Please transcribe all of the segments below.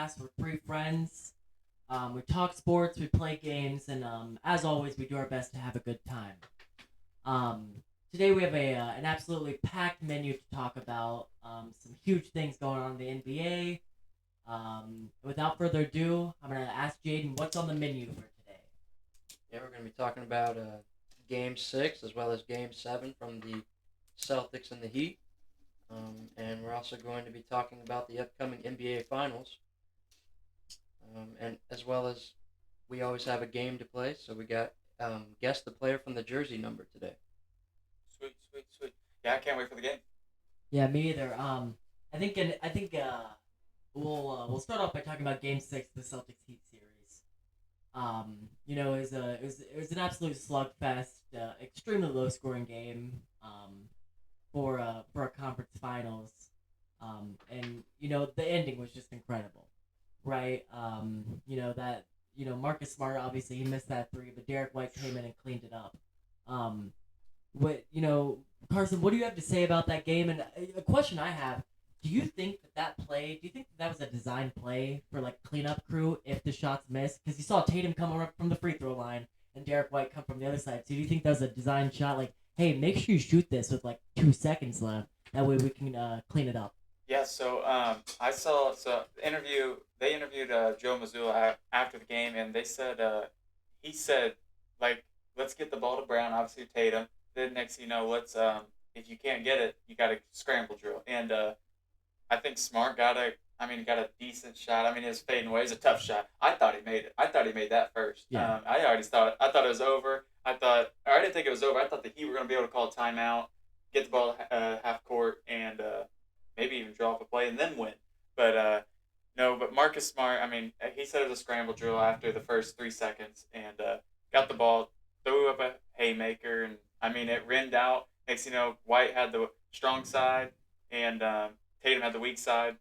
podcast. We're three friends. We talk sports, we play games, and as always, we do our best to have a good time. Um, Today we have an absolutely packed menu to talk about. Some huge things going on in the NBA. Without further ado, I'm gonna ask Jaden what's on the menu for today. Yeah, we're going to be talking about Game 6 as well as Game 7 from the Celtics and the Heat. And we're also going to be talking about the upcoming NBA Finals. And as well as we always have a game to play, so we got guess the player from the jersey number today. Sweet, sweet, sweet. Yeah, I can't wait for the game. Yeah, me either. I think we'll start off by talking about Game Six, of the Celtics Heat series. It was an absolute slugfest, extremely low scoring game. For a conference finals. And the ending was just incredible, right? Marcus Smart, obviously he missed that three, but Derrick White came in and cleaned it up. Um, Carson, what do you have to say about that game? And a question I have: do you think Do you think that was a design play for like cleanup crew if the shots missed? Because you saw Tatum come up from the free throw line and Derrick White come from the other side. So do you think that was a design shot? Like, hey, make sure you shoot this with like 2 seconds left. That way we can clean it up. Yeah, so I saw interview. They interviewed Joe Mazzulla after the game, and they said he said like let's get the ball to Brown, obviously Tatum. Then next thing you know, let's if you can't get it, you got to scramble drill. And I think Smart got a decent shot. I mean, his fading away is a tough shot. I thought he made it. I thought he made that first. Yeah. I thought it was over. I didn't think it was over. I thought the Heat were going to be able to call a timeout, get the ball half court, and maybe even draw up a play and then win. But no, but Marcus Smart, I mean, he said it was a scramble drill after the first 3 seconds and got the ball, threw up a haymaker, and I mean, it rinned out. Next thing you know, White had the strong side, and Tatum had the weak side.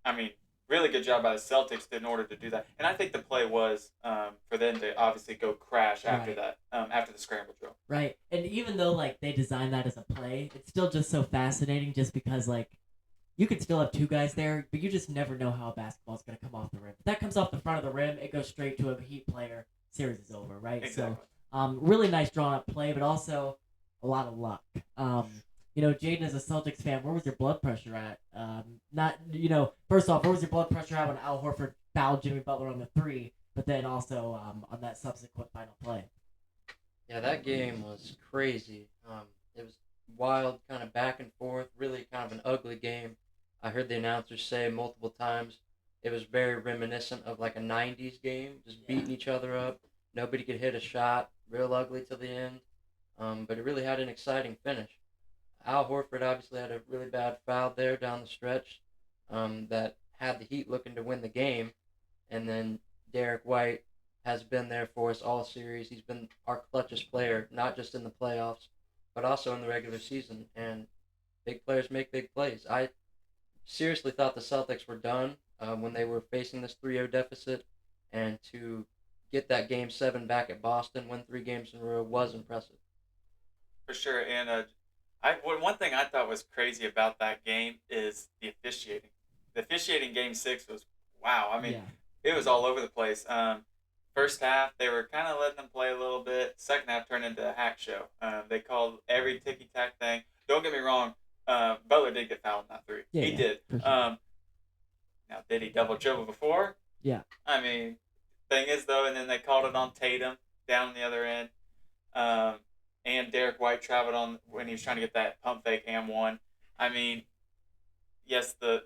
I mean, really good job by the Celtics in order to do that. And I think the play was for them to obviously go crash after Right. that, after the scramble drill. Right. And even though like they designed that as a play, it's still just so fascinating just because like you could still have two guys there, but you just never know how a basketball's gonna come off the rim. If that comes off the front of the rim, it goes straight to a Heat player. Series is over, right? Exactly. So really nice drawn up play, but also a lot of luck. Jaden, as a Celtics fan, where was your blood pressure at? First off, where was your blood pressure at when Al Horford fouled Jimmy Butler on the three, but then also on that subsequent final play? Yeah, that game was crazy. It was wild, kind of back and forth, really kind of an ugly game. I heard the announcers say multiple times it was very reminiscent of like a 90s game, just Yeah. beating each other up. Nobody could hit a shot, real ugly to the end. But it really had an exciting finish. Al Horford obviously had a really bad foul there down the stretch that had the Heat looking to win the game. And then Derrick White has been there for us all series. He's been our clutchest player, not just in the playoffs, but also in the regular season. And big players make big plays. I seriously thought the Celtics were done when they were facing this 3-0 deficit. And to get that Game 7 back at Boston, win 3 games in a row, was impressive. For sure. And one thing I thought was crazy about that game is the officiating. The officiating Game 6 was wow. I mean, Yeah. it was all over the place. First half, they were kind of letting them play a little bit. Second half turned into a hack show. They called every ticky tack thing. Don't get me wrong. Butler did get fouled in that three. Yeah, He yeah, did. for sure. Now, did he double dribble before? Yeah. I mean, thing is though, and then they called it on Tatum down the other end. Um, and Derrick White traveled on when he was trying to get that pump fake and one. I mean, yes, the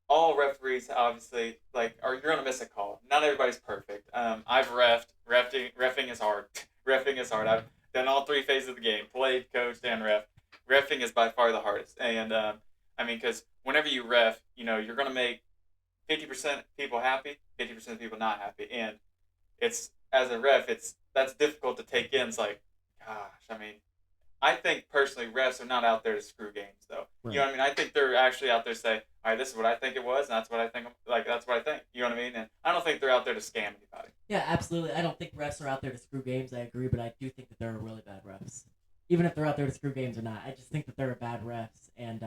all referees obviously like are you're gonna miss a call. Not everybody's perfect. I've refing is hard. Refing is hard. I've done all three phases of the game: played, coached, and ref. Refing is by far the hardest. And I mean, because whenever you ref, you're gonna make 50% people happy, 50% of people not happy, and it's as a ref, that's difficult to take in. It's like, gosh, I mean, I think personally, refs are not out there to screw games, though. You know Right. what I mean? I think they're actually out there to say, all right, this is what I think it was, and that's what I think. Like that's what I think. You know what I mean? And I don't think they're out there to scam anybody. Yeah, absolutely. I don't think refs are out there to screw games. I agree, but I do think that they're really bad refs. Even if they're out there to screw games or not, I just think that they're bad refs. And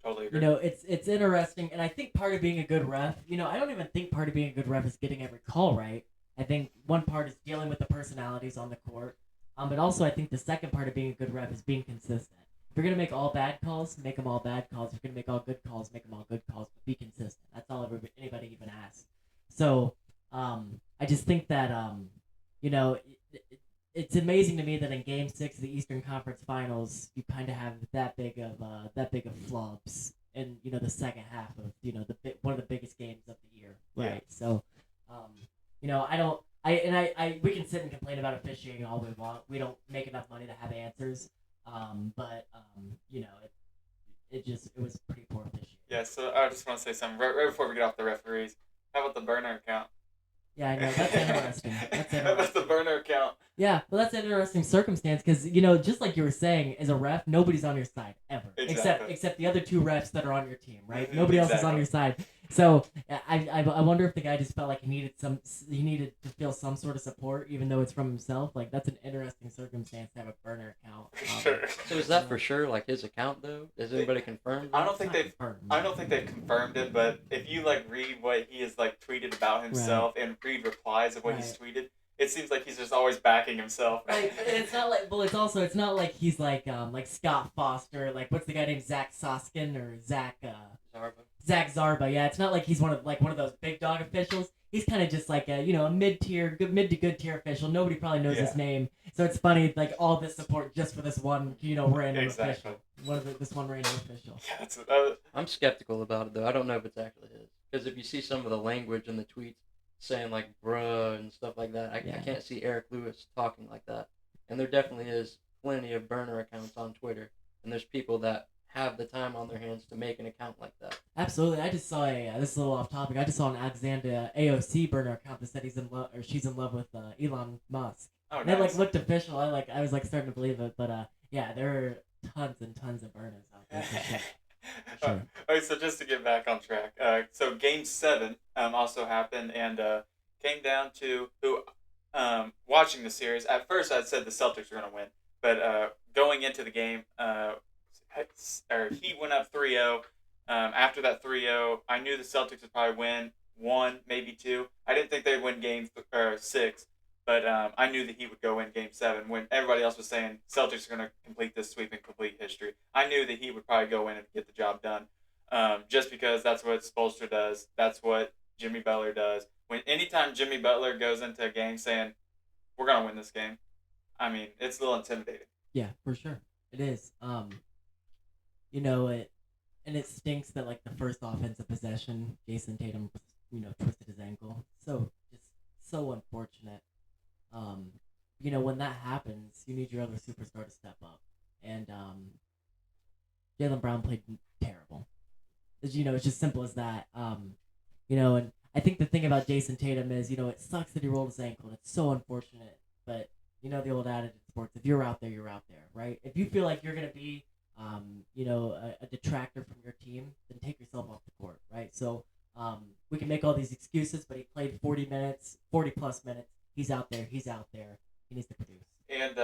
Totally agree. It's interesting, and I think part of being a good ref, I don't even think part of being a good ref is getting every call right. I think one part is dealing with the personalities on the court, but also I think the second part of being a good ref is being consistent. If you're gonna make all bad calls, make them all bad calls. If you're gonna make all good calls, make them all good calls. But be consistent. That's all anybody even asks. So, I just think that you know, it's amazing to me that in Game 6 of the Eastern Conference Finals, you kind of have that big of flubs in the second half of one of the biggest games of the year, right? Yeah. So, I don't. We can sit and complain about officiating all we want. We don't make enough money to have answers. But it was pretty poor officiating. Yeah, so I just want to say something right before we get off the referees. How about the burner account? Yeah, I know. That's interesting. How about the burner account? Yeah, well, that's an interesting circumstance because just like you were saying, as a ref, nobody's on your side ever, Exactly. except the other two refs that are on your team, right? Mhm, Nobody else is on exactly. your side. So I wonder if the guy just felt like he needed to feel some sort of support, even though it's from himself. Like that's an interesting circumstance to have a burner account. Sure. So is that for sure like his account though? Has anybody confirmed? I that? don't think they've. I don't think they've confirmed it, but if you read what he has tweeted about himself and read replies of what he's tweeted, it seems like he's just always backing himself. Right, and it's not like, well, it's not like he's like Scott Foster, like what's the guy named Zach Soskin or Zach Zarba. Zach Zarba. Yeah, it's not like he's one of those big dog officials. He's kind of just like a mid to good tier official. Nobody probably knows his name, so it's funny like all this support just for this one random official. This one random official. Yeah, I'm skeptical about it though. I don't know if it's actually his because if you see some of the language in the tweets saying like bruh and stuff like that, I can't see Eric Lewis talking like that. And there definitely is plenty of burner accounts on Twitter, and there's people that have the time on their hands to make an account like that. Absolutely. I just saw this is a little off topic. I just saw an Alexander AOC burner account that said he's in love or she's in love with Elon Musk. Oh, and nice. it looked official. I was starting to believe it, but yeah, there are tons and tons of burners out there. For sure. All right, so just to get back on track, so Game 7 also happened and came down to who watching the series. At first, I said the Celtics were going to win, but going into the game, Heat went up 3-0. After that 3-0, I knew the Celtics would probably win 1, maybe 2. I didn't think they'd win Game 6, but I knew the Heat would go in Game 7 when everybody else was saying Celtics are going to complete this sweep and complete history. I knew the Heat would probably go in and get the job done, just because that's what Spoelstra does. That's what Jimmy Butler does. Anytime Jimmy Butler goes into a game saying, we're going to win this game, I mean, it's a little intimidating. Yeah, for sure. It is. It stinks that like the first offensive possession, Jason Tatum, twisted his ankle. So unfortunate. When that happens, you need your other superstar to step up, and Jaylen Brown played terrible. It's just simple as that. And I think the thing about Jason Tatum is, it sucks that he rolled his ankle. It's so unfortunate, but the old adage in sports: if you're out there, you're out there, right? If you feel like you're gonna be a detractor from your team, then take yourself off the court, right? So we can make all these excuses, but he played 40 plus minutes. He's out there. He needs to produce. And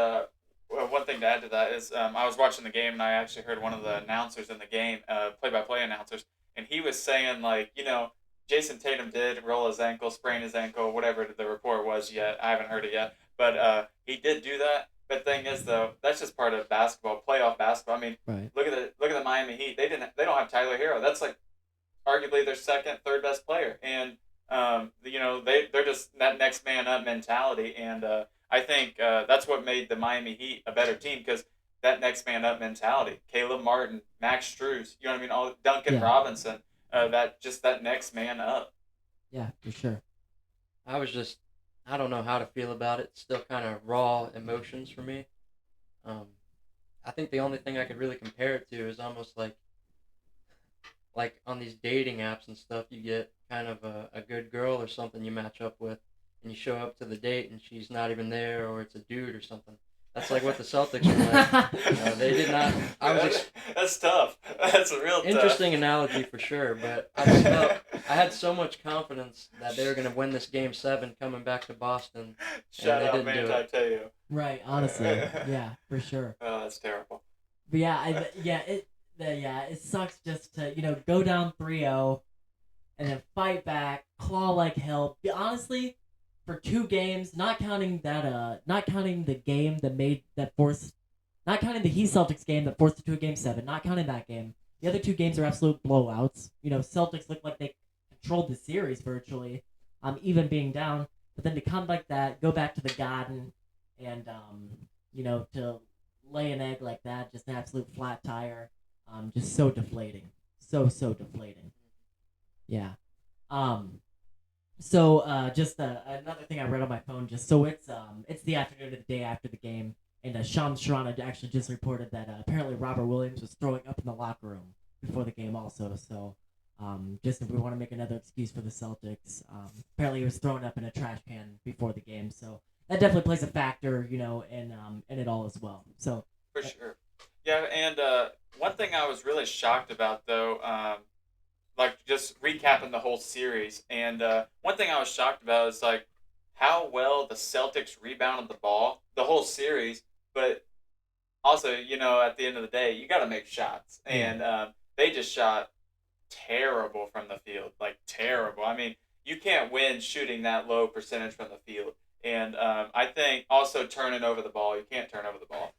one thing to add to that is I was watching the game and I actually heard one of the announcers in the game, play-by-play announcers, and he was saying Jason Tatum did roll his ankle, sprain his ankle, whatever the report was yet. I haven't heard it yet, but he did do that. But the thing is, though, that's just part of basketball, playoff basketball. I mean, right. Look at the Miami Heat. They don't have Tyler Hero. That's like arguably their second, third best player, and they're just that next man up mentality. And I think that's what made the Miami Heat a better team because that next man up mentality. Caleb Martin, Max Strus, you know what I mean? All Duncan Robinson. That next man up. Yeah, for sure. I don't know how to feel about it. Still kind of raw emotions for me. I think the only thing I could really compare it to is almost like on these dating apps and stuff, you get kind of a good girl or something you match up with, and you show up to the date and she's not even there, or it's a dude or something. That's like what the Celtics were like. They did not. That's tough. That's a real interesting analogy for sure. But I just felt I had so much confidence that they were going to win this Game 7 coming back to Boston. Shout out, man! I tell you. Right. Honestly, yeah, for sure. Oh, that's terrible. But yeah, Yeah, it sucks just to go down 3-0 and then fight back, claw like hell. Honestly, for 2 games, not counting the game that forced, not counting the Heat Celtics game that forced it to a game 7, not counting that game. The other 2 games are absolute blowouts. Celtics look like they controlled the series virtually, even being down. But then to come like that, go back to the Garden, and to lay an egg like that, just an absolute flat tire, just so deflating, so deflating. Yeah. Um, just another thing I read on my phone. Just so it's the afternoon of the day after the game, and Shams Sharana actually just reported that apparently Robert Williams was throwing up in the locker room before the game also. So, just if we want to make another excuse for the Celtics, apparently he was throwing up in a trash can before the game. So that definitely plays a factor, in it all as well. So For sure. Yeah, and one thing I was really shocked about though, like just recapping the whole series, and one thing I was shocked about is like how well the Celtics rebounded the ball the whole series, but also at the end of the day you got to make shots, yeah, and they just shot terrible from the field, like terrible. I mean, you can't win shooting that low percentage from the field. And I think also turning over the ball, you can't turn over the ball.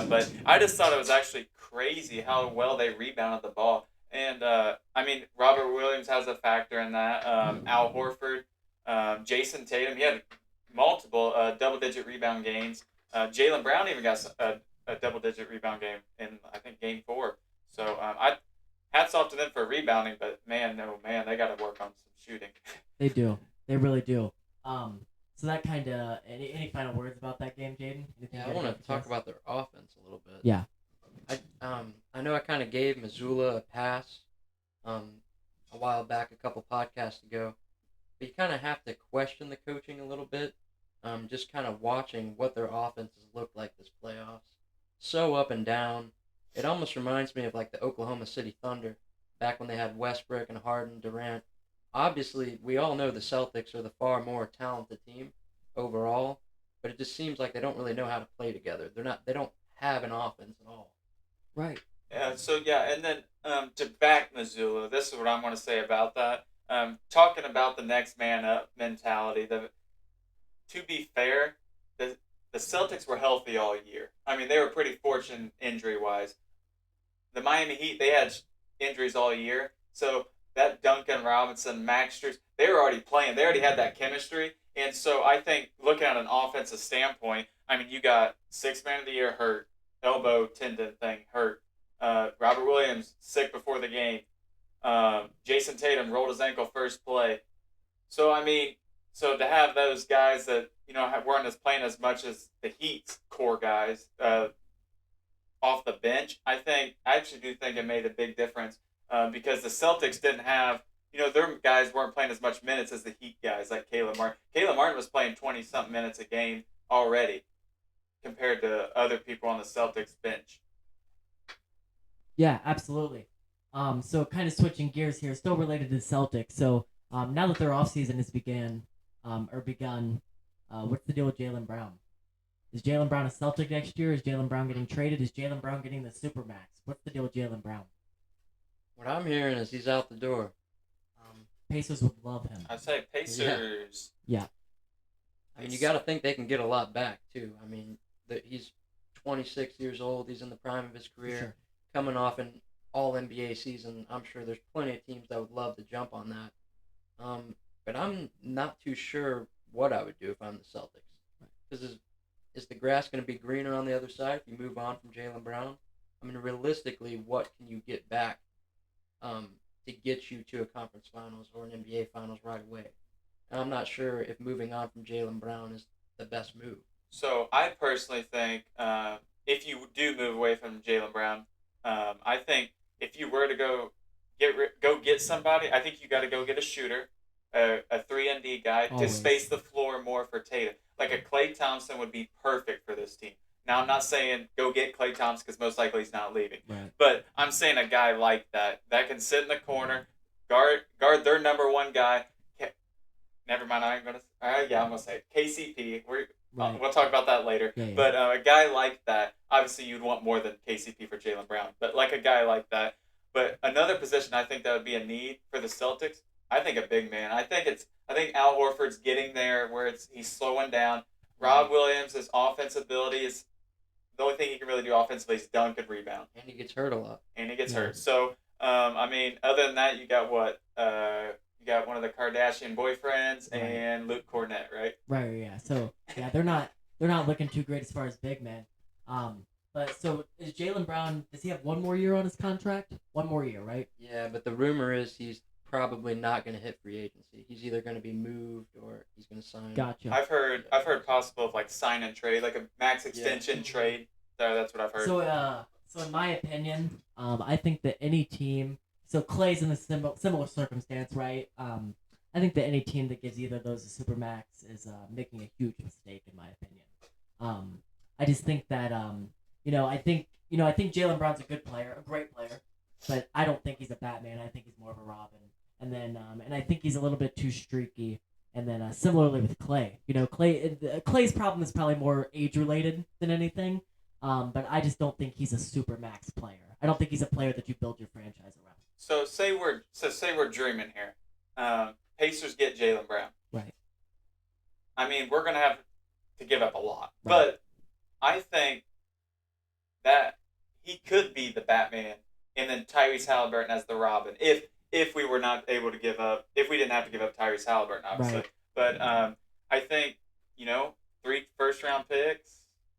But I just thought it was actually crazy how well they rebounded the ball. And I mean, Robert Williams has a factor in that. Al Horford, Jason Tatum, he had multiple double-digit rebound games. Jalen Brown even got a double-digit rebound game in I think Game 4. So I hats off to them for rebounding, but man, no man, they got to work on some shooting. they do. They really do. So that kind of any final words about that game, Jaden? Anything Yeah, you I gotta want get to off your talk chest? about their offense a little bit. Yeah. I know I kind of gave Missoula a pass um, a while back, a couple podcasts ago, but you kind of have to question the coaching a little bit. Just kind of watching what their offenses look like this playoffs. So up and down. It almost reminds me of like the Oklahoma City Thunder back when they had Westbrook and Harden, Durant. Obviously, we all know the Celtics are the far more talented team overall, but it just seems like they don't really know how to play together. They don't have an offense at all. Right. Yeah, so yeah, and then to back Missoula, this is what I'm going to say about that. Talking about the next man up mentality. To be fair, the the Celtics were healthy all year. I mean, they were pretty fortunate injury wise. The Miami Heat, they had injuries all year. So that Duncan Robinson, Max Strus, they were already playing. They already had that chemistry. And so I think looking at an offensive standpoint, I mean, you got six man of the year hurt, elbow tendon thing hurt. Robert Williams sick before the game. Jason Tatum rolled his ankle first play. So I mean, so to have those guys that weren't as playing as much as the Heat's core guys, off the bench, I actually do think it made a big difference because the Celtics didn't have, their guys weren't playing as much minutes as the Heat guys like Caleb Martin. Caleb Martin was playing 20 something minutes a game already compared to other people on the Celtics bench. Yeah, absolutely. So kind of switching gears here, still related to the Celtics. So, now that their offseason has begun, what's the deal with Jalen Brown? Is Jalen Brown a Celtic next year? Is Jalen Brown getting traded? Is Jalen Brown getting the Supermax? What's the deal with Jalen Brown? What I'm hearing is he's out the door. Um, Pacers would love him. I'd say Pacers. Yeah. I mean, you got to think they can get a lot back too. I mean, he's 26 years old. He's in the prime of his career, Sure. coming off an All NBA season. I'm sure there's plenty of teams that would love to jump on that. But I'm not too sure what I would do if I'm the Celtics. Because is the grass going to be greener on the other side if you move on from Jalen Brown? I mean, realistically, what can you get back to get you to a conference finals or an NBA finals right away? And I'm not sure if moving on from Jalen Brown is the best move. So I personally think if you do move away from Jalen Brown, I think if you were to go get somebody, I think you got to go get a shooter, a 3 and D guy to Always. space the floor more for Tatum. Like a Klay Thompson would be perfect for this team. Now I'm not saying go get Klay Thompson because most likely he's not leaving, Right. but I'm saying a guy like that can sit in the corner, guard their number one guy. never mind. I'm gonna. Yeah, I'm gonna say it. KCP. Right. We'll talk about that later. Yeah, yeah. But a guy like that, obviously, you'd want more than KCP for Jaylen Brown. But like a guy like that. But another position I think that would be a need for the Celtics. I think a big man. I think Al Horford's getting there where he's slowing down. Rob Williams' offensive ability is the only thing he can really do offensively is dunk and rebound. And he gets hurt a lot. And he gets hurt. So, I mean, other than that, you got what? You got one of the Kardashian boyfriends and Luke Cornett, right? Right. Yeah. So yeah, they're not looking too great as far as big men. But so is Jaylen Brown? Does he have one more year on his contract? One more year, right? Yeah, but the rumor is he's probably not going to hit free agency. He's either going to be moved or he's going to sign. Gotcha. I've heard possible of like sign and trade, like a max extension trade. That's what I've heard. So in my opinion, I think that any team. So Clay's in a similar circumstance, right? I think that any team that gives either of those a supermax is making a huge mistake, in my opinion. I just think that I think Jaylen Brown's a good player, a great player, but I don't think he's a Batman. I think he's more of a Robin. And then and I think he's a little bit too streaky. And then similarly with Clay, Clay's problem is probably more age related than anything. But I just don't think he's a super max player. I don't think he's a player that you build your franchise around. So say we're dreaming here. Pacers get Jaylen Brown. Right. I mean, we're gonna have to give up a lot, Right. but I think that he could be the Batman, and then Tyrese Halliburton as the Robin. If we were not able to give up, if we didn't have to give up Tyrese Halliburton, obviously. Right. But I think 3 first-round picks.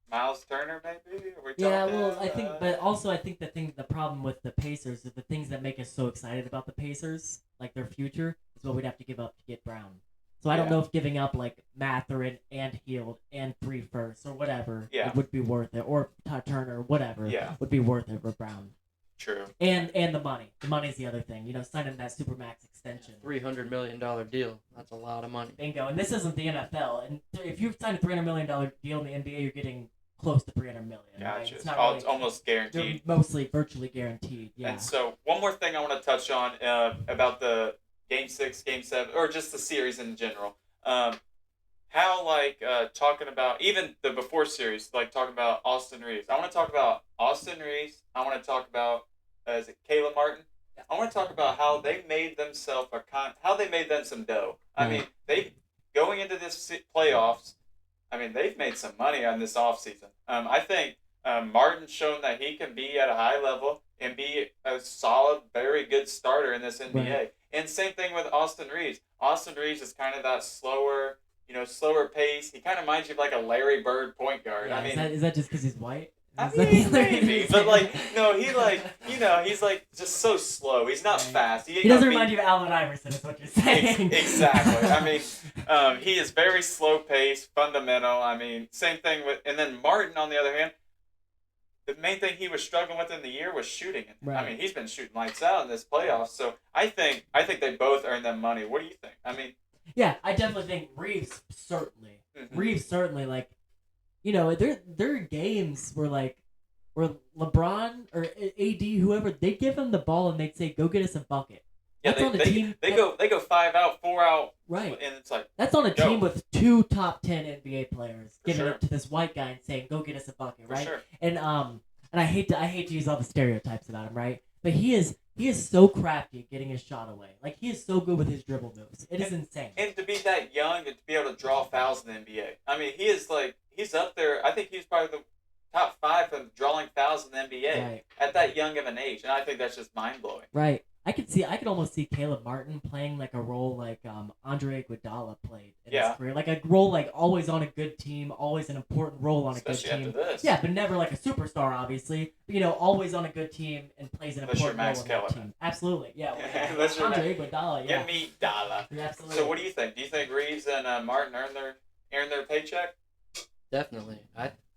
Miles Turner, maybe? I think the problem with the Pacers is the things that make us so excited about the Pacers, like their future, is what we'd have to give up to get Brown. So I don't know if giving up like Mathurin and Hield and 3 firsts or whatever it would be worth it, or Turner, whatever, would be worth it for Brown. True. And the money. The money's the other thing. Signing that supermax extension. $300 million deal. That's a lot of money. Bingo. And this isn't the NFL. And if you sign a $300 million deal in the NBA, you're getting close to $300 million. Gotcha. Right? It's almost guaranteed. Mostly virtually guaranteed. Yeah. And so one more thing I want to touch on about the Game 6, Game 7, or just the series in general. How talking about even the before series, like talking about Austin Reeves. I want to talk about Austin Reeves. I want to talk about is it Caleb Martin? I want to talk about how they made themselves how they made them some dough. I mean, they going into this playoffs. I mean, they've made some money on this offseason. I think Martin's shown that he can be at a high level and be a solid, very good starter in this NBA. Right. And same thing with Austin Reeves. Austin Reeves is kind of that slower pace. He kind of reminds you of like a Larry Bird point guard. Yeah, I mean, is that just because he's white? I mean, maybe, but he's just so slow. He's not fast. He doesn't remind you of Allen Iverson, is what you're saying. Exactly. I mean, he is very slow paced, fundamental. I mean, same thing and then Martin on the other hand, the main thing he was struggling with in the year was shooting. Right. I mean, he's been shooting lights out in this playoffs. So I think they both earned them money. What do you think? I mean, yeah, I definitely think Reeves certainly. Mm-hmm. Reeves certainly their games were where LeBron or AD, whoever, they'd give him the ball and they'd say, "Go get us a bucket." Yeah, that's on a team. They go 5 out, 4 out, right? And it's like that's on a team with 2 top 10 NBA players giving sure. it to this white guy and saying, "Go get us a bucket," right? For sure. And I hate to use all the stereotypes about him, right? But he is so crafty at getting his shot away. Like, he is so good with his dribble moves. It is insane. And to be that young and to be able to draw fouls in the NBA. I mean, he's up there. I think he's probably the top 5 of drawing fouls in the NBA at that young of an age. And I think that's just mind-blowing. Right. I could almost see Caleb Martin playing like a role like Andre Iguodala played in his career, like a role like always on a good team, always an important role on a good team. After this. Yeah, but never like a superstar, obviously. But, always on a good team and plays an important role on that team. Absolutely, yeah. Andre Iguodala, yeah. Give me Dala. Yeah, absolutely. So what do you think? Do you think Reeves and Martin earn their paycheck? Definitely.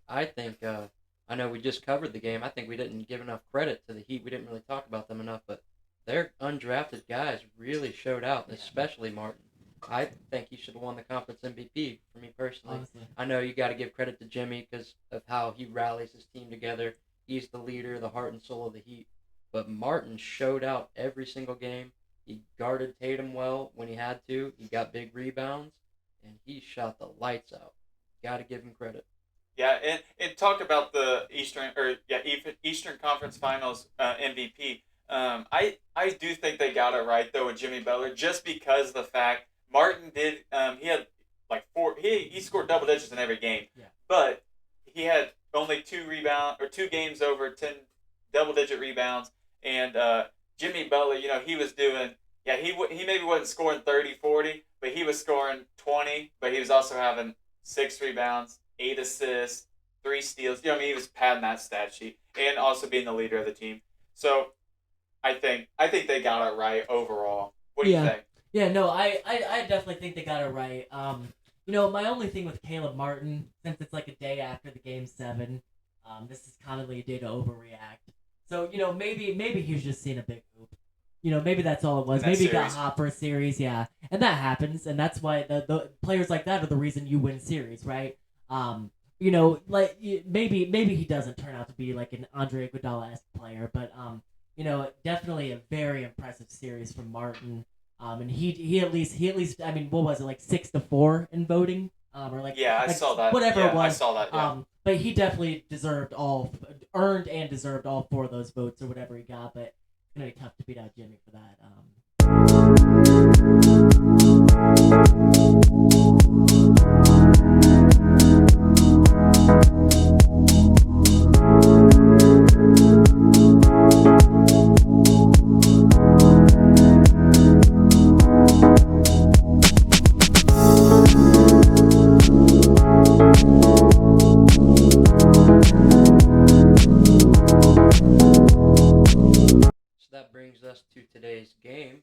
I think. I know we just covered the game. I think we didn't give enough credit to the Heat. We didn't really talk about them enough, but their undrafted guys really showed out, especially Martin. I think he should have won the conference MVP for me personally. Honestly. I know you got to give credit to Jimmy because of how he rallies his team together. He's the leader, the heart and soul of the Heat. But Martin showed out every single game. He guarded Tatum well when he had to. He got big rebounds, and he shot the lights out. Got to give him credit. Yeah, and talk about the Eastern Conference Finals MVP. I do think they got it right though with Jimmy Butler, just because of the fact Martin did he had like four he scored double digits in every game, Yeah. but he had only 2 games over 10 double digit rebounds, and Jimmy Butler, he was doing he maybe wasn't scoring 30, 40, but he was scoring 20, but he was also having 6 rebounds, 8 assists, 3 steals. I mean, he was padding that stat sheet and also being the leader of the team. So I think they got it right overall. What do you think? Yeah, no, I definitely think they got it right. My only thing with Caleb Martin, since it's like a day after the game 7, this is commonly a day to overreact. So, maybe he was just seeing a big hoop. Maybe that's all it was. Maybe he got hot for a series, yeah. And that happens, and that's why the players like that are the reason you win series, right? Maybe he doesn't turn out to be like an Andre Iguodala-esque player, but definitely a very impressive series from Martin. And he at least I mean, what was it, like 6-4 in voting? Or like I saw that. Whatever it was. I saw that. Yeah. But he definitely earned and deserved all 4 of those votes or whatever he got. But it's gonna be tough to beat out Jimmy for that. So that brings us to today's game.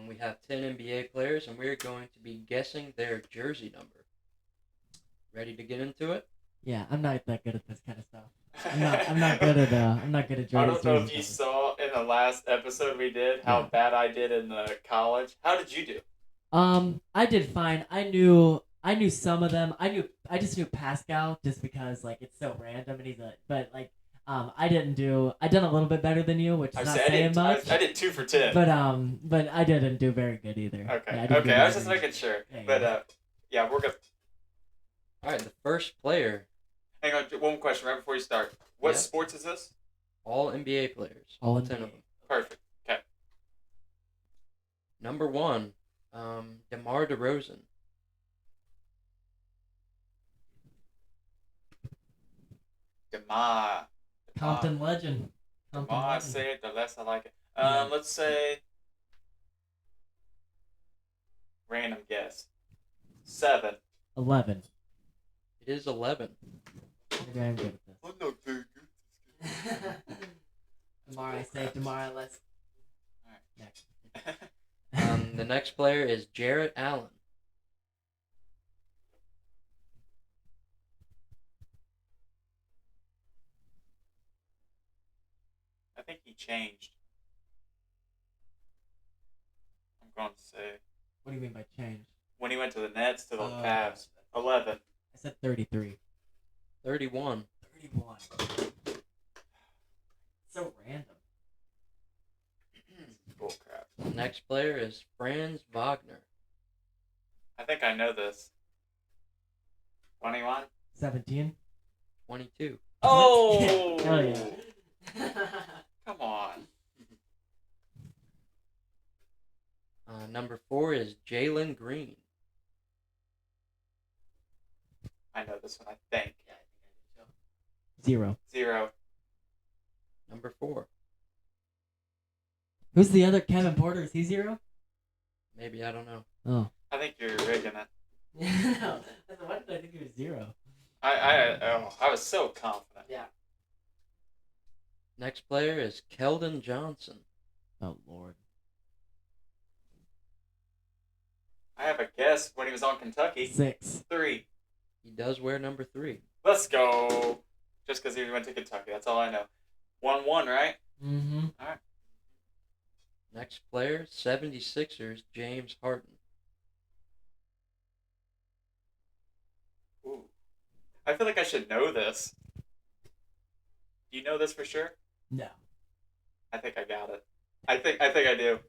We have 10 NBA players, and we're going to be guessing their jersey number. Ready to get into it? Yeah, I'm not that good at this kind of stuff. I'm not good at I jerseys. don't know if you saw in the last episode we did how bad I did in the college. How did you do? I did fine. I knew some of them. I just knew Pascal just because like it's so random and I done a little bit better than you, which is not saying much. I did 2 for 10. But I didn't do very good either. Okay. Yeah, Okay. I was just making sure. Yeah, But we're good. All right, the first player, Hang on, one question right before you start. What sports is this? all NBA players. All 10 of NBA. them. Perfect. Okay. Number 1, DeMar DeRozan. DeMar. Compton legend. DeMar, say it, the less I like it. Yeah. Let's say. Random guess. 7. 11. It is 11. Maybe I'm good at this. I'm not very good. Tomorrow I say tomorrow let's. Alright. Next. The next player is Jarrett Allen. I think he changed. I'm going to say What do you mean by change? when he went to the Nets to the Cavs. 11. I said 33. 31. 31. So random. Bull crap. Next player is Franz Wagner. I think I know this. 21. 17. 22. Oh! Hell yeah. Come on. Number 4 is Jalen Green. I know this one, I think. 0. 0. Number 4. Who's the other Kevin Porter? Is he 0? Maybe, I don't know. Oh. I think you're rigging it. No. Why did I think he was 0? I was so confident. Yeah. Next player is Keldon Johnson. Oh Lord. I have a guess when he was on Kentucky. 6. 3. He does wear number 3. Let's go. Just because he went to Kentucky. That's all I know. 1-1, right? Mm-hmm. All right. Next player, 76ers, James Harden. Ooh. I feel like I should know this. Do you know this for sure? No. I think I got it. I think I do.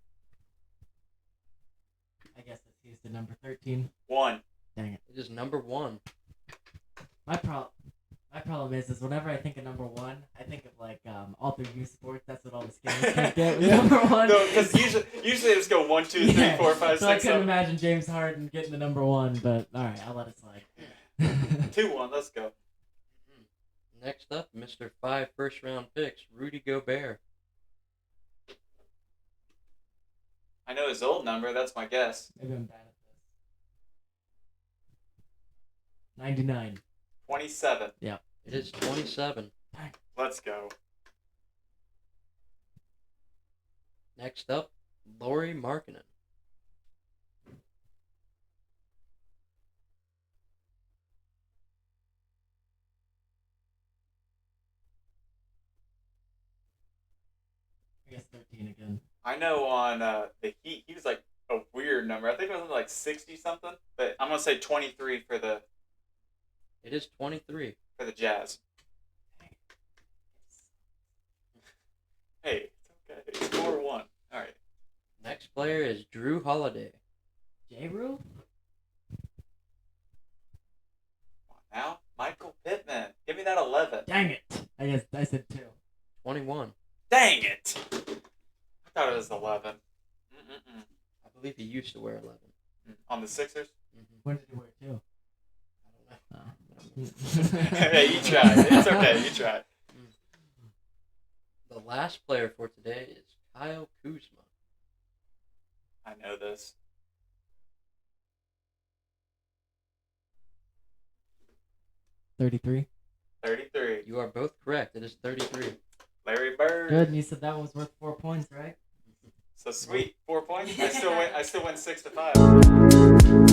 I guess it's Houston number 13. 1. Dang it. It is number 1. My problem is whenever I think of number 1, I think of like all through youth sports. That's what all the scammers can't get with number 1. No, because usually they just go 1, 2, 3, 4, 5, 6, So I couldn't 7. imagine James Harden getting the number 1, but all right, I'll let it slide. 2-1. Let's go. Next up, Mr. 5 first-round picks, Rudy Gobert. I know his old number. That's my guess. Maybe I'm bad at this. 99. 27. It is 27. Let's go. Next up, Lauri Markkanen. I guess 13 again. I know on the Heat, he was like a weird number. I think it was like 60 something. But I'm gonna say 23 for the It is 23. Jazz. Hey, it's okay. 4-1. All right. Next player is Drew Holiday. J-Rue? Now, Michael Pittman. Give me that 11. Dang it! I guess I said 2. 21. Dang it! I thought it was 11. I believe he used to wear 11. On the Sixers? When did he wear 2? I don't know. Hey, you tried. It's okay. You tried. The last player for today is Kyle Kuzma. I know this. 33. 33. You are both correct. It is 33. Larry Bird. Good, and you said that one was worth 4 points, right? So sweet. 4 points. I still win 6-5.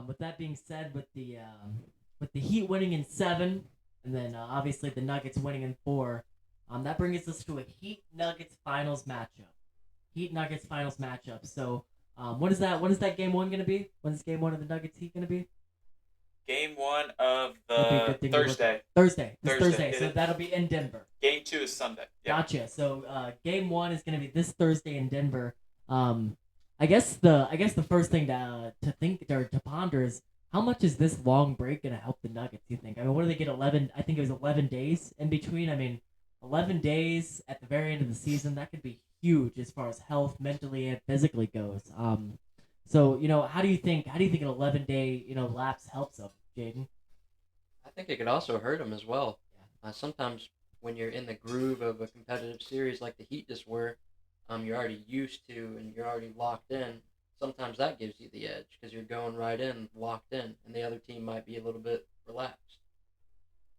With that being said, with the Heat winning in 7, and then obviously the Nuggets winning in 4, that brings us to a Heat Nuggets finals matchup. Heat Nuggets finals matchup. So, when is that game 1 gonna be? When is game 1 of the Nuggets Heat gonna be? Game 1 of That'd be a the good thing to look Thursday. Thursday. This Thursday. Thursday. So that'll be in Denver. Game 2 is Sunday. Yeah. Gotcha. So game 1 is gonna be this Thursday in Denver. I guess the first thing to think or to ponder is how much is this long break gonna help the Nuggets? You think? I mean, what do they get? 11? I think it was 11 days in between. I mean, 11 days at the very end of the season, that could be huge as far as health, mentally and physically goes. So how do you think an 11-day lapse helps them, Jaden? I think it could also hurt him as well. Sometimes when you're in the groove of a competitive series like the Heat just were, you're already used to and you're already locked in. Sometimes that gives you the edge because you're going right in, locked in, and the other team might be a little bit relaxed.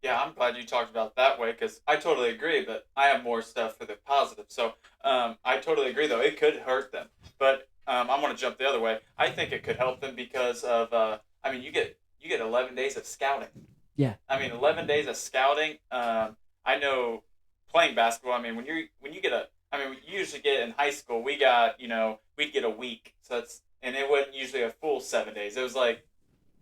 Yeah, I'm glad you talked about it that way because I totally agree, but I have more stuff for the positive. So I totally agree, though. It could hurt them. But I'm going to jump the other way. I think it could help them because of, you get 11 days of scouting. Yeah. 11 days of scouting. I know playing basketball, when you get we usually get in high school, we'd get a week. And it wasn't usually a full 7 days. It was like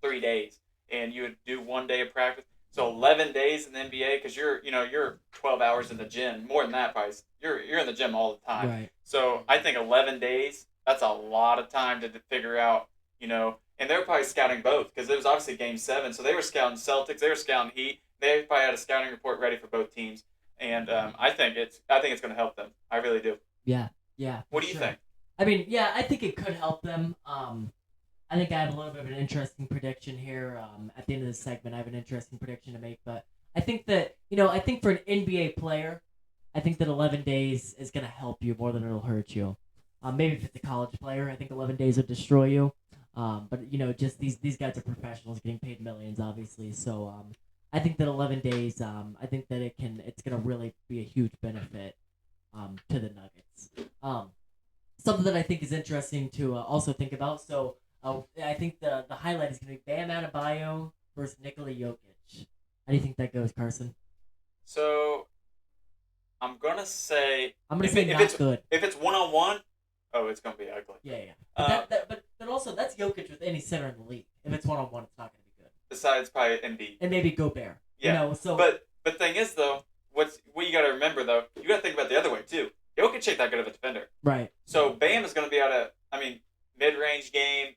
3 days. And you would do 1 day of practice. So 11 days in the NBA, because you're 12 hours in the gym, more than that probably. You're in the gym all the time. Right. So I think 11 days, that's a lot of time to figure out, and they're probably scouting both because it was obviously Game 7. So they were scouting Celtics, they were scouting Heat. They probably had a scouting report ready for both teams. And I think it's going to help them. I really do. Yeah. What do you think? I think it could help them. I think I have a little bit of an interesting prediction here. At the end of this segment, I have an interesting prediction to make. But I think that, I think for an NBA player, I think that 11 days is going to help you more than it'll hurt you. Maybe if it's a college player, I think 11 days would destroy you. But, just these guys are professionals getting paid millions, obviously. So I think that 11 days, I think that it's going to really be a huge benefit to the Nuggets. something that I think is interesting to also think about. So I think the highlight is going to be Bam Adebayo versus Nikola Jokic. How do you think that goes, Carson? So I'm gonna say I'm going to if say it, if not it's good. if it's 1-on-1, oh, it's gonna be ugly. Yeah. But Uh, but also that's Jokic with any center in the league. If it's 1-on-1, it's not going to be good. besides probably Embiid. And maybe Gobert. Yeah. So But thing is though, what you got to remember though, you got to think about the other way too. Jokic ain't that good of a defender. right. So Bam is going to be able to, I mean, mid-range game,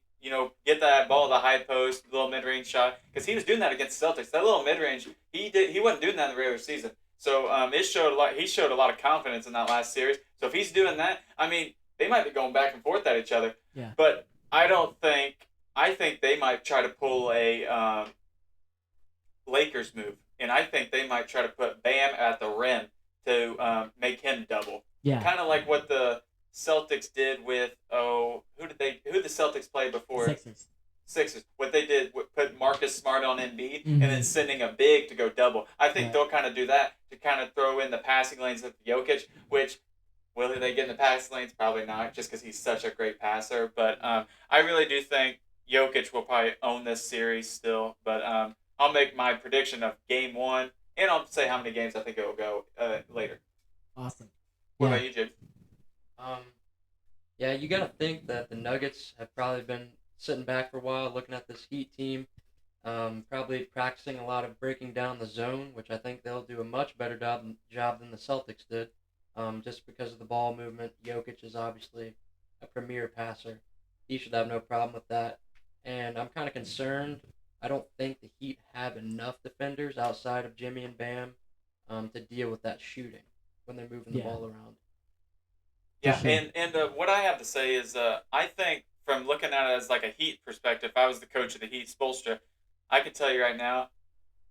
get that ball to the high post, little mid-range shot, because he was doing that against the Celtics. That little mid-range, he wasn't doing that in the regular season. So it showed a lot. He showed a lot of confidence in that last series. So if he's doing that, I mean, they might be going back and forth at each other. Yeah. But I don't think. I think they might try to pull a Lakers move, and I think they might try to put Bam at the rim to make him double. Yeah. Kind of like what the Celtics did with who the Celtics played before Sixers. What they did put Marcus Smart on Embiid and then sending a big to go double. I think they'll kind of do that to kind of throw in the passing lanes of Jokic, which will they get in the passing lanes? Probably not, just because he's such a great passer. But I really do think Jokic will probably own this series still. But I'll make my prediction of Game 1, and I'll say how many games I think it will go later. Awesome. What about you, Jaden? Yeah, you got to think that the Nuggets have probably been sitting back for a while, looking at this Heat team, probably practicing a lot of breaking down the zone, which I think they'll do a much better job than the Celtics did, just because of the ball movement. Jokic is obviously a premier passer. He should have no problem with that. And I'm kind of concerned. I don't think the Heat have enough defenders outside of Jimmy and Bam to deal with that shooting when they're moving the ball around. Yeah, and what I have to say is I think from looking at it as like a Heat perspective, if I was the coach of the Heat, Spoelstra, I can tell you right now,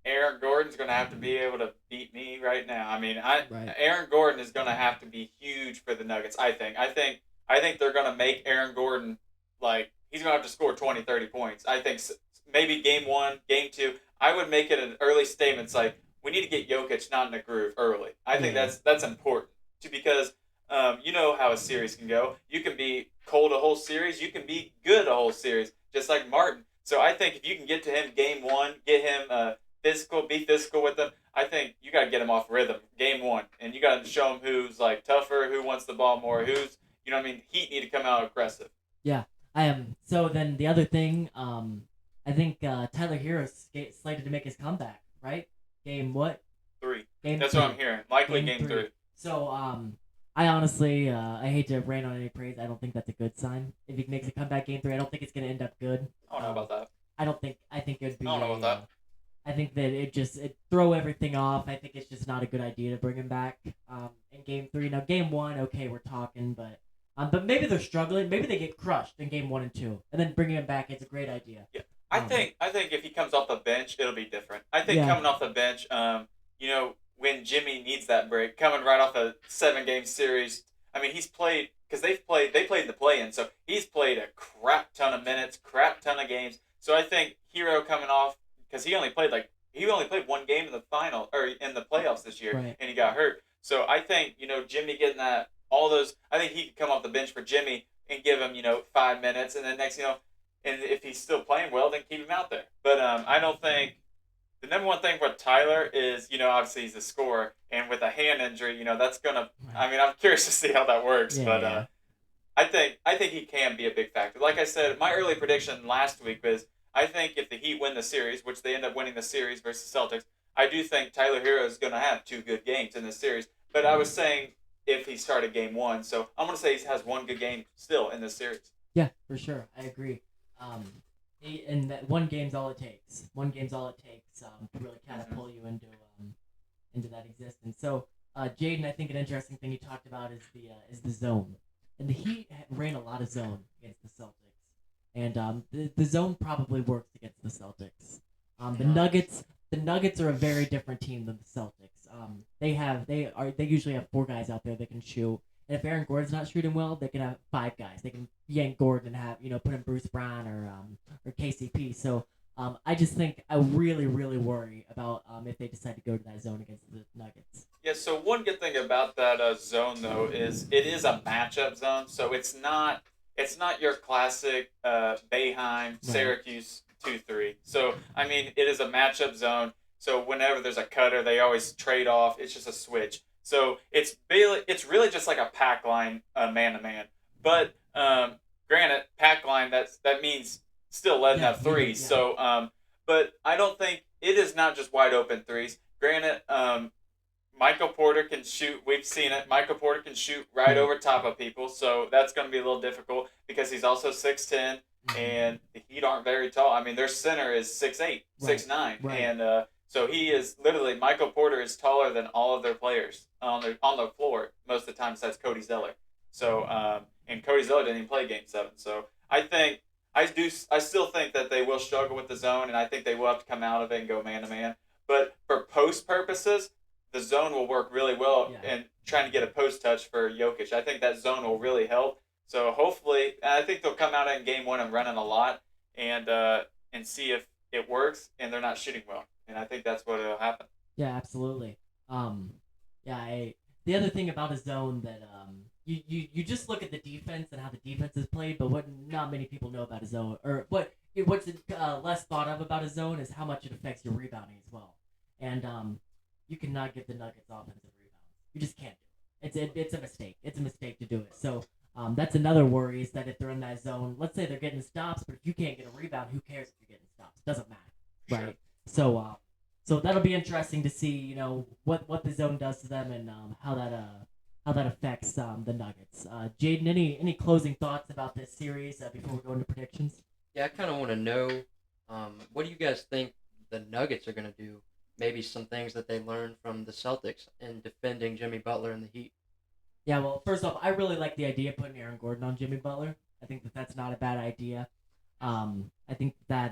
Aaron Gordon's going to have to be able to beat me right now. I mean, Aaron Gordon is going to have to be huge for the Nuggets, I think. I think they're going to make Aaron Gordon, like, he's going to have to score 20, 30 points. I think maybe Game 1, Game 2, I would make it an early statement. It's like, we need to get Jokic not in the groove early. I think that's important because you know how a series can go. You can be cold a whole series. You can be good a whole series, just like Martin. So I think if you can get to him Game 1, get him be physical with him, I think you got to get him off rhythm Game 1. And you got to show him who's like tougher, who wants the ball more, who's, you know what I mean? Heat need to come out aggressive. Yeah, I am. So then the other thing, I think Tyler Hero's slated to make his comeback, right? Game what? 3. Game That's 3. what I'm hearing. Likely Game 3. So, I honestly, I hate to rain on any praise. I don't think that's a good sign. If he makes a comeback Game 3, I don't think it's going to end up good. I don't know about that. I think it'd be. I don't know about that. I think that it throw everything off. I think it's just not a good idea to bring him back in Game 3. Now, Game 1, okay, we're talking, but maybe they're struggling. Maybe they get crushed in Game 1 and 2, and then bringing him back is a great idea. Yeah. I think if he comes off the bench, it'll be different. I think coming off the bench, when Jimmy needs that break, coming right off a 7-game series. I mean, he's played because they played in the play-in, so he's played a crap ton of minutes, crap ton of games. So I think Hero coming off because he only played one game in the final or in the playoffs this year, and he got hurt. So I think Jimmy getting all those. I think he could come off the bench for Jimmy and give him 5 minutes, and then next and if he's still playing well, then keep him out there. But I don't think the number one thing with Tyler is, obviously he's a scorer, and with a hand injury, that's gonna. I mean, I'm curious to see how that works, I think he can be a big factor. Like I said, my early prediction last week was I think if the Heat win the series, which they end up winning the series versus Celtics, I do think Tyler Hero is going to have 2 good games in this series. But I was saying if he started Game 1, so I'm going to say he has 1 good game still in this series. Yeah, for sure, I agree. And that 1 game's all it takes. 1 game's all it takes to really catapult you into that existence. So, Jaden, I think an interesting thing you talked about is the zone, and the Heat ran a lot of zone against the Celtics, and the zone probably works against the Celtics. The Nuggets are a very different team than the Celtics. They usually have 4 guys out there that can shoot. And if Aaron Gordon's not shooting well, they can have 5 guys. They can yank Gordon and have put in Bruce Brown or KCP. So I just think I really really worry about if they decide to go to that zone against the Nuggets. Yeah, so one good thing about that zone though is it is a matchup zone, so it's not your classic Bayheim Right. Syracuse 2-3. So I mean it is a matchup zone. So whenever there's a cutter, they always trade off. It's just a switch. So it's really just like a pack line man to man. But granted, pack line that means still letting Yeah, up you could. threes. Yeah. So but I don't think it is not just wide open threes. Granted, Michael Porter can shoot. We've seen it. Michael Porter can shoot right Hmm. over top of people, so that's going to be a little difficult because he's also 6'10", Hmm. and the Heat aren't very tall. I mean, their center is 6'8", Right. 6'9", Right. and so he is literally Michael Porter is taller than all of their players on the floor most of the time. Besides Cody Zeller, so and Cody Zeller didn't even play Game 7. So I still think that they will struggle with the zone, and I think they will have to come out of it and go man to man. But for post purposes, the zone will work really well Yeah. in trying to get a post touch for Jokic. I think that zone will really help. So hopefully, I think they'll come out in game one and running a lot and see if it works and they're not shooting well. And I think that's what will happen. Yeah. Absolutely. Yeah. The other thing about a zone that you just look at the defense and how the defense is played, but what not many people know about a zone, or what's less thought of about a zone is how much it affects your rebounding as well. And you cannot get the Nuggets offensive rebounds. You just can't do it. It's a mistake. It's a mistake to do it. So that's another worry is that if they're in that zone, let's say they're getting stops, but if you can't get a rebound, who cares if you're getting stops? It doesn't matter, Sure. right? So so that'll be interesting to see, what the zone does to them and how that affects the Nuggets. Jaden, any closing thoughts about this series before we go into predictions? Yeah, I kind of want to know, what do you guys think the Nuggets are going to do? Maybe some things that they learned from the Celtics in defending Jimmy Butler and the Heat. Yeah, well, first off, I really like the idea of putting Aaron Gordon on Jimmy Butler. I think that that's not a bad idea. I think that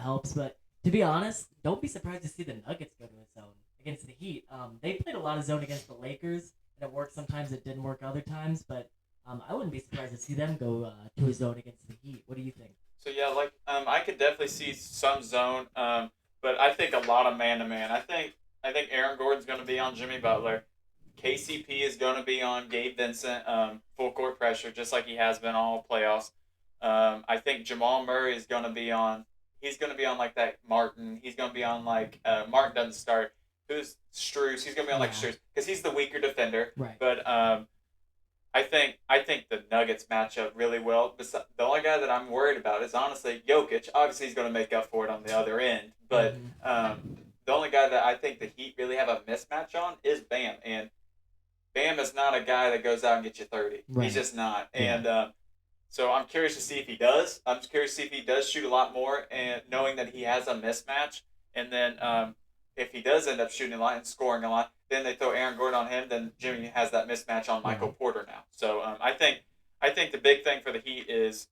helps. But to be honest, don't be surprised to see the Nuggets go to a zone against the Heat. They played a lot of zone against the Lakers, and it worked sometimes. It didn't work other times. But I wouldn't be surprised to see them go to a zone against the Heat. What do you think? So yeah, like I could definitely see some zone, but I think a lot of man to man. I think Aaron Gordon's going to be on Jimmy Butler. KCP is going to be on Gabe Vincent, full court pressure, just like he has been all playoffs. I think Jamal Murray is going to be on. He's going to be on like that Martin. He's going to be on like Martin doesn't start. Who's Strus? He's going to be on like Yeah, Strus because he's the weaker defender. right. But I think the Nuggets match up really well. The only guy that I'm worried about is honestly Jokic. Obviously, he's going to make up for it on the other end. But Mm-hmm. the only guy that I think the Heat really have a mismatch on is Bam. And Bam is not a guy that goes out and gets you 30. He's Right. just not. Yeah. And so I'm curious to see if he does. I'm just curious to see if he does shoot a lot more, and knowing that he has a mismatch. And then if he does end up shooting a lot and scoring a lot, then they throw Aaron Gordon on him. Then Jimmy has that mismatch on Michael Right. Porter now. So I think the big thing for the Heat is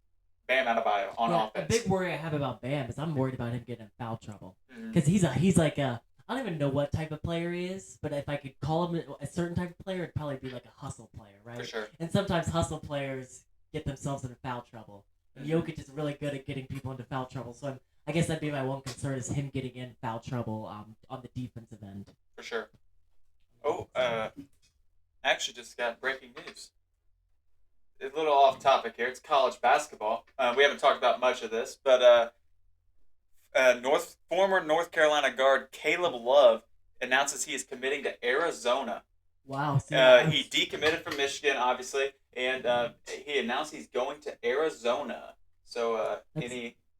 Bam Adebayo on Yeah, a offense. big worry I have about Bam is I'm worried about him getting in foul trouble Mm-hmm. because he's like a I don't even know what type of player he is, but if I could call him a certain type of player, it'd probably be like a hustle player, For right? sure. And sometimes hustle players get themselves into foul trouble, and Mm-hmm. Jokic is really good at getting people into foul trouble. So I guess that'd be my one concern is him getting in foul trouble on the defensive end. For sure. Oh, actually, just got breaking news. A little off topic here. It's college basketball. We haven't talked about much of this, but former North Carolina guard Caleb Love announces he is committing to Arizona. Wow, see, He decommitted from Michigan, obviously, and he announced he's going to Arizona. So, That's-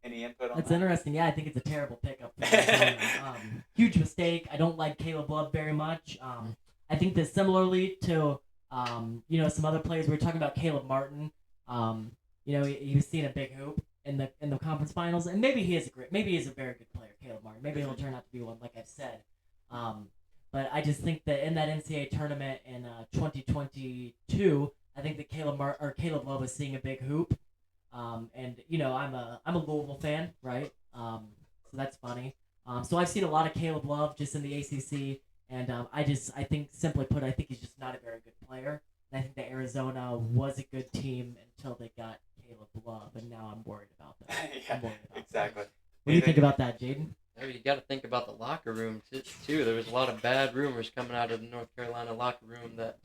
any input on that's that? interesting. Yeah, I think it's a terrible pickup for Arizona. Huge mistake. I don't like Caleb Love very much. I think that similarly to some other players, we were talking about Caleb Martin. He was seeing a big hoop in the conference finals, and maybe maybe he's a very good player, Caleb Martin. Maybe he'll turn out to be one, like I've said. But I just think that in that NCAA tournament in 2022, I think that Caleb Love was seeing a big hoop. And I'm a Louisville fan, right? So that's funny. So I've seen a lot of Caleb Love just in the ACC, and I think simply put, I think he's just not a very good player. And I think that Arizona was a good team until they got Caleb Love, and now I'm worried about that. Yeah, I'm worried about exactly. that. What do you think about that, Jaden? You got to think about the locker room too. There was a lot of bad rumors coming out of the North Carolina locker room that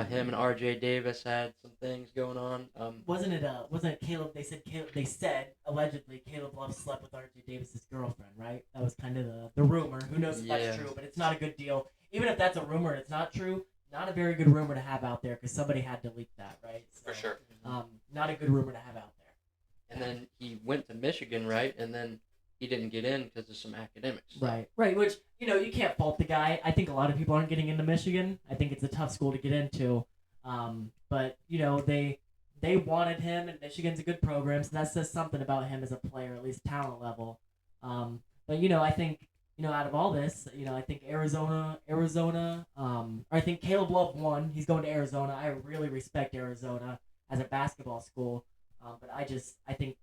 him and R.J. Davis had some things going on. Wasn't it Caleb? They said allegedly Caleb Love slept with R.J. Davis's girlfriend, right? That was kind of the rumor. Who knows if that's true? But it's not a good deal. Even if that's a rumor and it's not true, not a very good rumor to have out there because somebody had to leak that, right? So, For sure. Not a good rumor to have out there. And then he went to Michigan, right? And then he didn't get in because of some academics. Right. Which, you can't fault the guy. I think a lot of people aren't getting into Michigan. I think it's a tough school to get into. But, they wanted him, and Michigan's a good program, so that says something about him as a player, at least talent level. But, I think, out of all this, I think Arizona, I think Caleb Love won. He's going to Arizona. I really respect Arizona as a basketball school. But I think,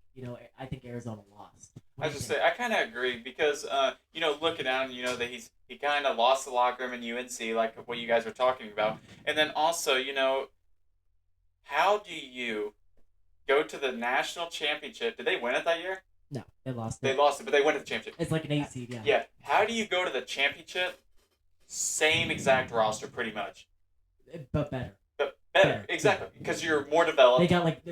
I think Arizona lost. I was just say I kind of agree because looking down, that he kind of lost the locker room in UNC, like what you guys were talking about, and then also, how do you go to the national championship? Did they win it that year? No, they lost it. They lost it, but they went to the championship. It's like an 8 seed, yeah. Yeah. How do you go to the championship? Same exact roster, pretty much. But better. But better, exactly, because you're more developed. They got like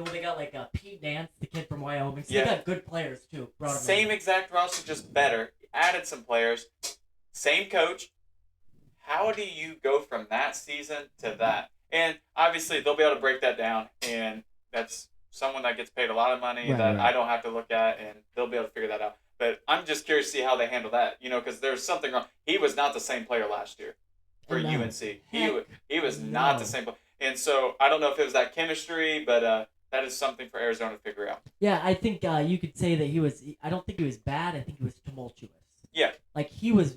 Pete Nance, the kid from Wyoming. So they got good players too. Same exact roster, just better. Added some players. Same coach. How do you go from that season to that? And obviously, they'll be able to break that down, and that's someone that gets paid a lot of money that I don't have to look at, and they'll be able to figure that out. But I'm just curious to see how they handle that, because there's something wrong. He was not the same player last year for UNC. He was not the same player. And so I don't know if it was that chemistry, but that is something for Arizona to figure out. Yeah, I think you could say that he was. I don't think he was bad. I think he was tumultuous. Yeah. Like he was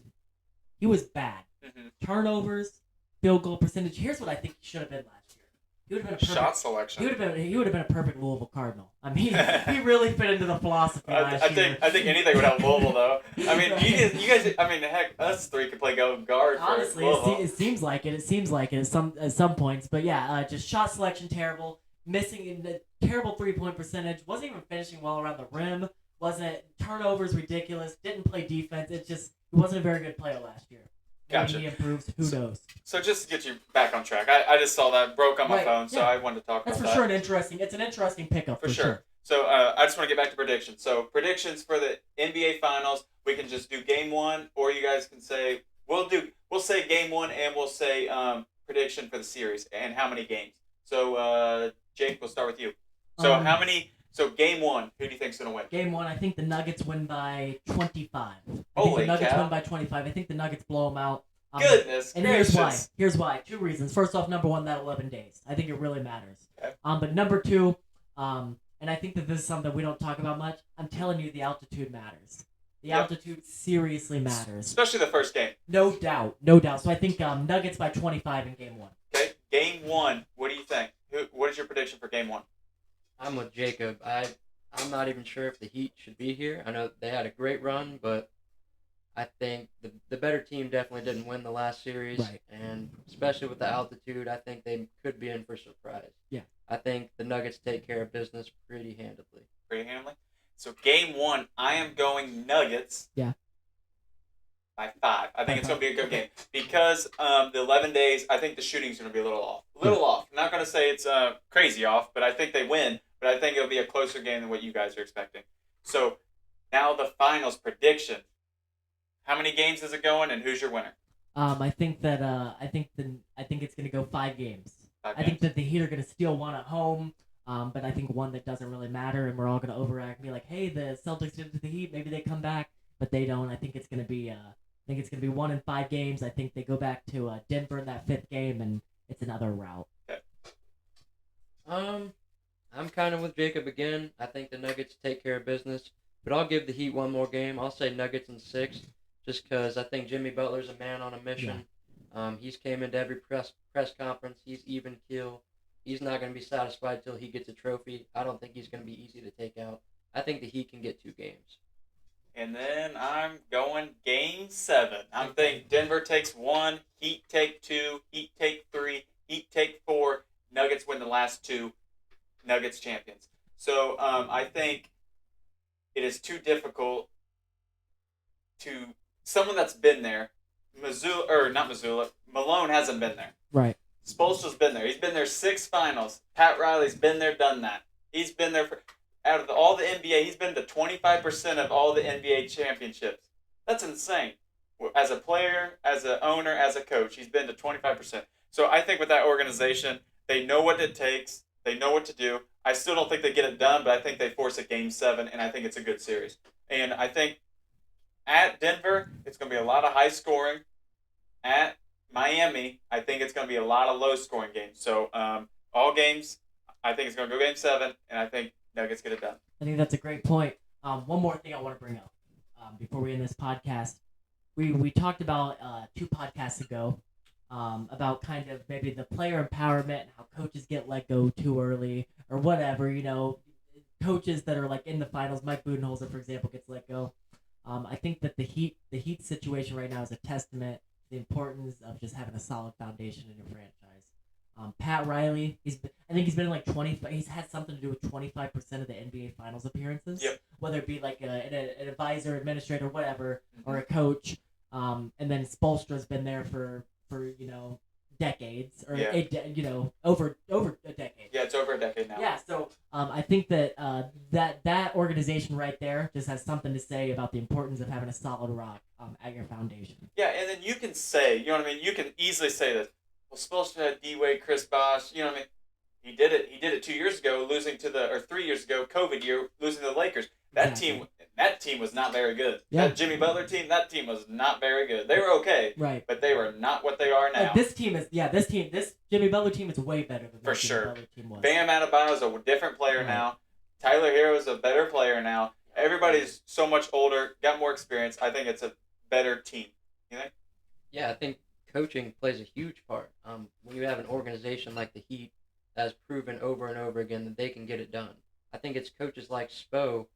bad. Mm-hmm. Turnovers, field goal percentage. Here's what I think he should have been last year. He would have been a perfect shot selection. He would have been a perfect Louisville Cardinal. I mean, he really fit into the philosophy last year. I think anything would help Louisville though. I mean, you guys. I mean, heck, us three could play guard. Honestly, it seems like it. It seems like it at some points. But yeah, just shot selection terrible. Missing terrible 3-point percentage. Wasn't even finishing well around the rim. Wasn't turnovers ridiculous. Didn't play defense. He wasn't a very good player last year. Gotcha. When he improves, who knows? So just to get you back on track, I just saw that broke on my phone, so I wanted to talk about that. That's for sure it's an interesting pickup for sure. So I just want to get back to predictions. So predictions for the NBA Finals, we can just do game one, or you guys can say we'll say game one, and we'll say prediction for the series and how many games. So Jake, we'll start with you. So how many? So game one, who do you think's gonna win? Game one, I think the Nuggets win by 25. Holy the Nuggets cow. win by 25. I think the Nuggets blow them out. Goodness and gracious. Here's why. Two reasons. First off, number one, that 11 days. I think it really matters. Okay. But number two, and I think that this is something we don't talk about much. I'm telling you, the altitude matters. The altitude seriously matters. Especially the first game. No doubt. So I think Nuggets by 25 in game one. Okay, game one. What do you think? What is your prediction for game one? I'm with Jacob. I'm not even sure if the Heat should be here. I know they had a great run, but I think the better team definitely didn't win the last series. Right. And especially with the altitude, I think they could be in for surprise. Yeah. I think the Nuggets take care of business pretty handedly. So game one, I am going Nuggets. Yeah. By 5. I think it's going to be a good game. Because the 11 days, I think the shooting's going to be a little off. I'm not going to say it's crazy off, but I think they win. But I think it'll be a closer game than what you guys are expecting. So now the finals prediction. How many games is it going, and who's your winner? I think it's going to go 5 games. I think that the Heat are going to steal one at home. But I think one that doesn't really matter, and we're all going to overact and be like, hey, the Celtics did it to the Heat. Maybe they come back, but they don't. I think it's going to be 1 in 5 games. I think they go back to Denver in that 5th game, and it's another rout. Okay. I'm kind of with Jacob again. I think the Nuggets take care of business, but I'll give the Heat one more game. I'll say Nuggets in 6, just because I think Jimmy Butler's a man on a mission. Yeah. He's came into every press conference. He's even keel. He's not going to be satisfied till he gets a trophy. I don't think he's going to be easy to take out. I think the Heat can get 2 games. And then I'm going game 7. I'm thinking Denver takes 1, Heat take 2, Heat take 3, Heat take 4, Nuggets win the last 2, Nuggets champions. So I think it is too difficult to someone that's been there. Missoula, or not Missoula, Malone hasn't been there. Right. Spoelstra's been there. He's been there 6 finals. Pat Riley's been there, done that. He's been there for out of all the NBA. He's been to 25% of all the NBA championships. That's insane. As a player, as an owner, as a coach, he's been to 25%. So I think with that organization, they know what it takes. They know what to do. I still don't think they get it done, but I think they force a Game 7, and I think it's a good series. And I think at Denver, it's going to be a lot of high scoring. At Miami, I think it's going to be a lot of low scoring games. So all games, I think it's going to go Game 7, and I think Nuggets get it done. I think that's a great point. One more thing I want to bring up before we end this podcast. We talked about 2 podcasts ago about kind of maybe the player empowerment and how coaches get let go too early or whatever. Coaches that are like in the finals, Mike Budenholzer, for example, gets let go. I think that the Heat situation right now is a testament to the importance of just having a solid foundation in your franchise. Pat Riley, I think he's been in like 20. He's had something to do with 25% of the NBA Finals appearances. Yep. Whether it be like an advisor, administrator, whatever, or a coach. And then Spoelstra's been there for decades or over a decade. Yeah, it's over a decade now. Yeah, so I think that that organization right there just has something to say about the importance of having a solid rock at your foundation. Yeah, and then you can say, you know what I mean? You can easily say this. Well, Spoelstra had D-Wade, Chris Bosh, you know what I mean? He did it 2 years ago, or 3 years ago, COVID year, losing to the Lakers. That team was not very good. Yeah. That Jimmy Butler team, that team was not very good. They were okay, right? But they were not what they are now. This Jimmy Butler team is way better than for that sure. Jimmy Butler team was. Bam Adebayo is a different player now. Tyler Hero is a better player now. Everybody's so much older, got more experience. I think it's a better team. You think? Yeah, I think coaching plays a huge part. When you have an organization like the Heat that has proven over and over again that they can get it done, I think it's coaches like Spo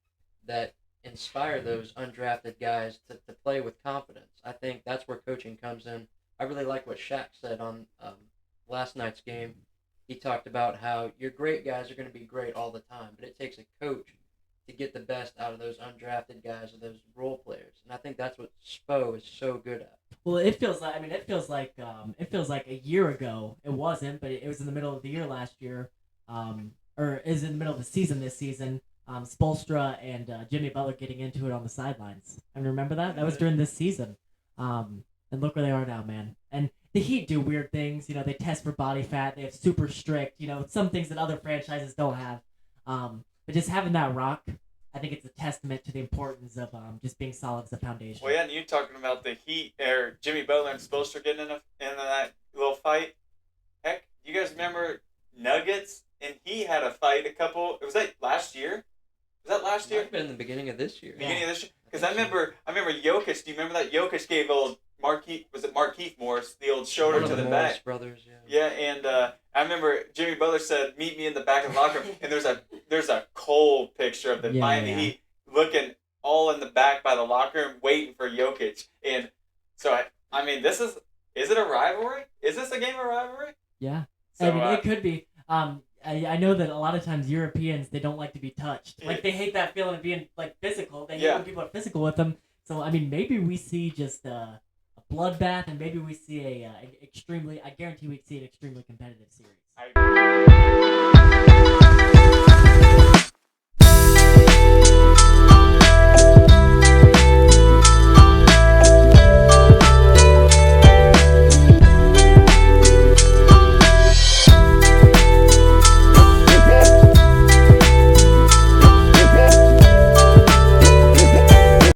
that inspire those undrafted guys to play with confidence. I think that's where coaching comes in. I really like what Shaq said on last night's game. He talked about how your great guys are going to be great all the time, but it takes a coach to get the best out of those undrafted guys or those role players. And I think that's what Spo is so good at. Well, it feels like a year ago. It wasn't, but it was in the middle of the year last year, or is in the middle of the season this season. Spoelstra and Jimmy Butler getting into it on the sidelines. I remember that. That was during this season. And look where they are now, man. And the Heat do weird things. They test for body fat. They have super strict. Some things that other franchises don't have. But just having that rock, I think it's a testament to the importance of just being solid as a foundation. Well, yeah, and you talking about the Heat or Jimmy Butler and Spoelstra getting in that little fight. Heck, you guys remember Nuggets? And he had a fight was that last year? Was that last year? Might have been in the beginning of this year. Beginning of this year? Because I remember Jokic. Do you remember that Jokic gave old Markieff Morris the old shoulder to the Morris back? Brothers, yeah. Yeah, and I remember Jimmy Butler said, "Meet me in the back of the locker room." And there's a cold picture of the Miami Heat looking all in the back by the locker room, waiting for Jokic. And so I mean, is it a rivalry? Is this a game of rivalry? Yeah, So, I mean, it could be. I know that a lot of times Europeans, they don't like to be touched. Like, they hate that feeling of being, like, physical. They hate when people are physical with them. So, I mean, maybe we see just a bloodbath, and maybe we see I guarantee we'd see an extremely competitive series.